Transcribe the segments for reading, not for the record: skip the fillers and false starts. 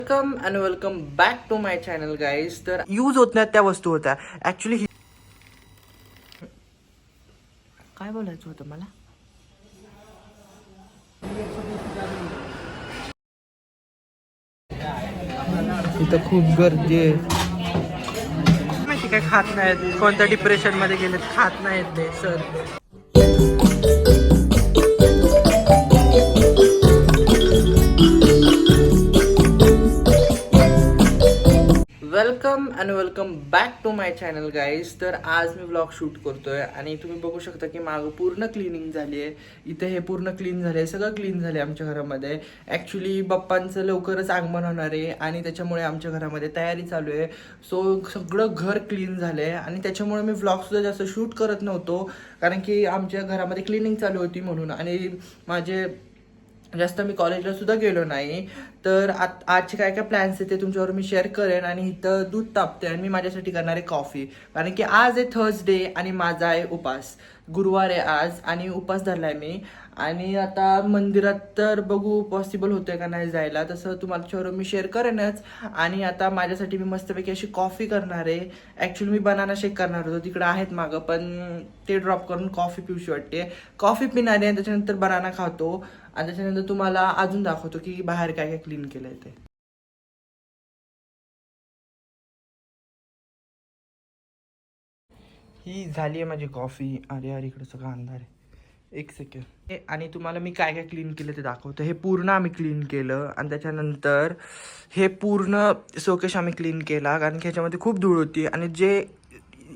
Welcome and welcome back to my channel guys. तर use होत नाहीत त्या वस्तू होत्या ऍक्च्युली. काय बोलायचं होतं मला? इथं खूप गर्दी आहे. माहिती काय खात नाहीत, कोणत्या डिप्रेशन मध्ये गेलेत, खात नाहीत ते sir. Welcome and welcome back to my channel guys. तर आज मी व्लॉग शूट करतोय आणि तुम्ही बघू शकता की मागं पूर्ण क्लिनिंग झाली आहे. इथे हे पूर्ण क्लीन झाले, सगळं क्लीन झाले आमच्या घरामध्ये. ॲक्च्युली बाप्पांचं लवकरच आगमन होणार आहे आणि त्याच्यामुळे आमच्या घरामध्ये तयारी चालू आहे. सो सगळं घर क्लीन झालं आहे आणि त्याच्यामुळे मी व्लॉगसुद्धा जास्त शूट करत नव्हतो, कारण की आमच्या घरामध्ये क्लिनिंग चालू होती म्हणून. आणि माझे जास्त मी कॉलेजला सुद्धा गेलो नाही. तर आजचे काय काय प्लॅन्स आहेत ते तुमच्यावर मी शेअर करेन. आणि इथं दूध तापते आणि मी माझ्यासाठी करणार आहे कॉफी, कारण की आज आहे थर्सडे आणि माझा आहे उपास. गुरुवार आहे आज आणि उपास धरलाय मी. आणि आता मंदिरात तर बघू पॉसिबल होतंय का नाही जायला, तसं तुम्हाला मी शेअर करेनच. आणि आता माझ्यासाठी मी मस्तपैकी अशी कॉफी करणार आहे. ॲक्च्युली मी बनाना शेक करणार होतो, तिकडे आहेत मागं, पण ते ड्रॉप करून कॉफी पिऊशी वाटते. कॉफी पिणार आहे आणि त्याच्यानंतर बनाना खातो आणि त्याच्यानंतर तुम्हाला अजून दाखवतो की बाहेर काय काय क्लीन केलंय ते. ही झाली आहे माझी कॉफी. अरे अरे इकडे सगळं अंधार आहे, एक सेकंड. आणि तुम्हाला मी काय काय क्लीन केलं ते दाखवतो. हे पूर्ण आम्ही क्लीन केलं आणि त्याच्यानंतर हे पूर्ण शोकेश आम्ही क्लीन केला, कारण की ह्याच्यामध्ये खूप धूळ होती आणि जे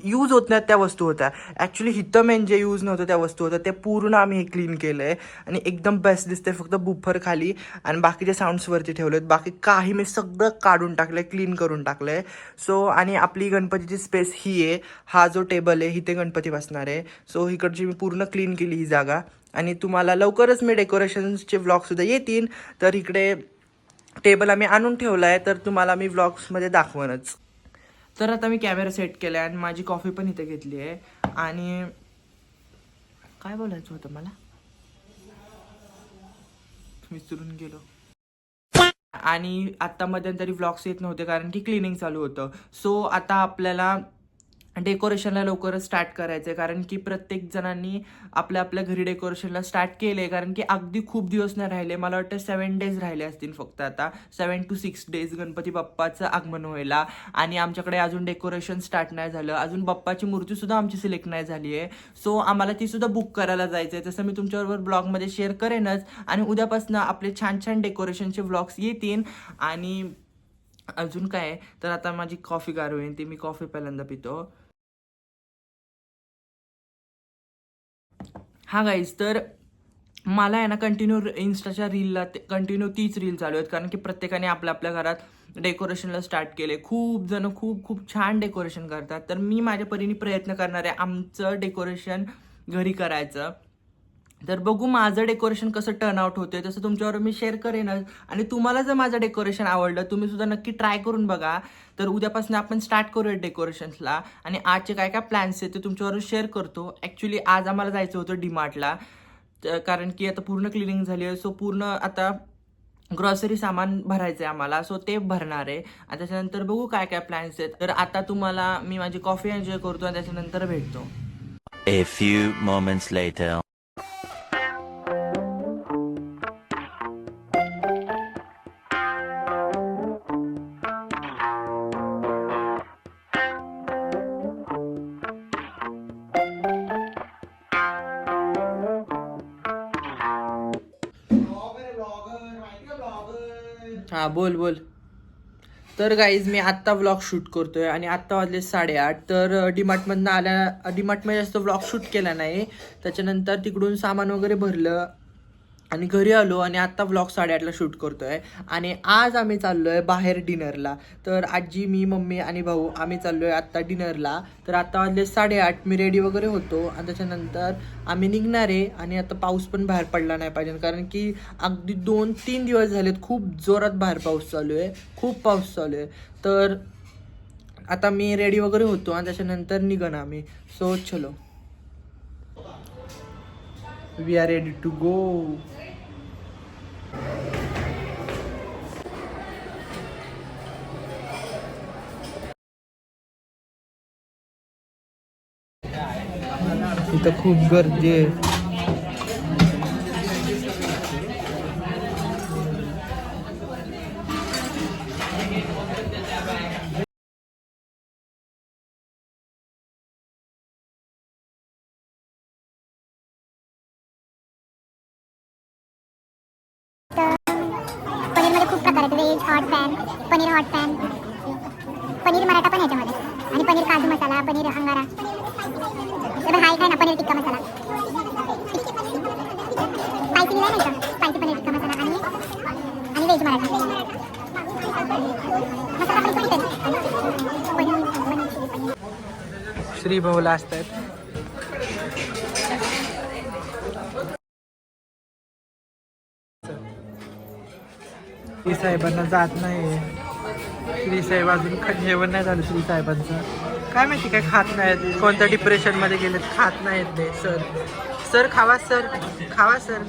यूज होत नाहीत त्या वस्तू होत्या. ॲक्च्युली हिथं मेन जे यूज नव्हतं त्या वस्तू होत्या, ते पूर्ण आम्ही हे क्लीन केलं आहे आणि एकदम बेस्ट दिसते. फक्त बुफर खाली आणि बाकीचे साऊंड्सवरती ठेवलेत, बाकी काही मी सगळं काढून टाकलं आहे, क्लीन करून टाकलं आहे. सो आणि आपली गणपतीची स्पेस ही आहे. हा जो टेबल आहे इथे गणपती बसणार आहे. सो इकडची मी पूर्ण क्लीन केली ही जागा. आणि तुम्हाला लवकरच मी डेकोरेशन्सचे व्लॉगसुद्धा येतील. तर इकडे टेबल आम्ही आणून ठेवला आहे, तर तुम्हाला मी व्लॉग्समध्ये दाखवणच. तर आता मी कॅमेरा सेट केला आहे आणि माझी कॉफी पण इथे घेतली आहे. आणि काय बोलायचं होतं मला, विसरून गेलो. आणि आता मध्यंतरी व्लॉग्स येत नव्हते कारण की क्लिनिंग चालू होतं. सो आता आपल्याला डेकोरेशनला लवकरच स्टार्ट करायचं आहे, कारण की प्रत्येक जणांनी आपल्या आपल्या घरी डेकोरेशनला स्टार्ट केलं आहे. कारण की अगदी खूप दिवस नाही राहिले, मला वाटतं 7 डेज राहिले असतील फक्त. आता 7 to 6 डेज गणपती बाप्पाचं आगमन व्हायला. आणि आमच्याकडे अजून डेकोरेशन स्टार्ट नाही झालं, अजून बाप्पाची मूर्तीसुद्धा आमची सिलेक्ट नाही झाली आहे. सो आम्हाला तीसुद्धा बुक करायला जायचं आहे, तसं मी तुमच्याबरोबर ब्लॉगमध्ये शेअर करेनच. आणि उद्यापासून आपले छान छान डेकोरेशनचे व्लॉग्स येतील. आणि अजून काय, तर आता माझी कॉफी गार होईल, ती मी कॉफी पहिल्यांदा पितो. हा गाईज, तर मला आहे ना कंटिन्यू इन्स्टाच्या रीलला कंटिन्यू तीच रील चालू आहेत, कारण की प्रत्येकाने आपल्या आपल्या घरात डेकोरेशनला स्टार्ट केले. खूप जण खूप खूप छान डेकोरेशन करतात. तर मी माझ्या परीने प्रयत्न करणार आहे आमचं डेकोरेशन घरी करायचं. तर बघू माझं डेकोरेशन कसं टर्न आउट होते, तसं तुमच्यावर मी शेअर करेनच. आणि तुम्हाला जर माझं डेकोरेशन आवडलं, तुम्ही सुद्धा नक्की ट्राय करून बघा. तर उद्यापासून आपण स्टार्ट करूया डेकोरेशन्सला. आणि आजचे काय काय प्लॅन्स आहेत ते तुमच्यावर शेअर करतो. ॲक्च्युली आज आम्हाला जायचं होतं डीमार्टला, कारण की आता पूर्ण क्लिनिंग झाली आहे. सो पूर्ण आता ग्रॉसरी सामान भरायचं आहे आम्हाला, सो ते भरणार आहे. आणि त्याच्यानंतर बघू काय काय प्लॅन्स आहेत. तर आता तुम्हाला मी माझी कॉफी एन्जॉय करतो आणि त्याच्यानंतर भेटतो. A few moments later. हा बोल बोल. तर गाईज मी आत्ता व्लॉग शूट करतोय आणि आत्ता वाजले 8:30. तर डीमार्टमध्ये जास्त व्लॉग शूट केला नाही. त्याच्यानंतर तिकडून सामान वगैरे भरलं आणि घरी आलो आणि आत्ता व्लॉग 8:30ला शूट करतोय. आणि आज आम्ही चाललोय बाहेर डिनरला. तर आजी, मी, मम्मी आणि भाऊ आम्ही चाललोय आत्ता डिनरला. तर आत्ता वाजले 8:30, मी रेडी वगैरे होतो आणि त्याच्यानंतर आम्ही निघणार आहे. आणि आता पाऊस पण बाहेर पडला नाही पाहिजे, कारण की अगदी 2-3 दिवस झालेत खूप जोरात बाहेर पाऊस चालू आहे, खूप पाऊस चालू आहे. तर आता मी रेडी वगैरे होतो आणि त्याच्यानंतर निघन आम्ही. सो चलो, we are ready to go. इथं खूप गर्दी आहे. पनीरमध्ये खूप प्रकार आहेत. Veg hot pan, paneer hot pan, paneer Maratha पण ह्याच्यामध्ये, आणि पनीर काजू मसाला, पनीर अंगारा. तर हा एक आहे ना पनीर टिक्का मसाला, स्पायसी दिला नाही का, स्पायसी पनीर टिक्का मसाला आणि व्हेज मराठा मसाला पण खूप आहे. पनीर श्री भाऊला असतात. श्री साहेबांना जात नाही. श्री साहेब अजून जेवण नाही झालं श्री साहेबांचं. काय माहिती काय खात नाहीत, कोणत्या डिप्रेशन मध्ये गेलेत, खात नाहीत ते. सर खावा सर, खावा सर.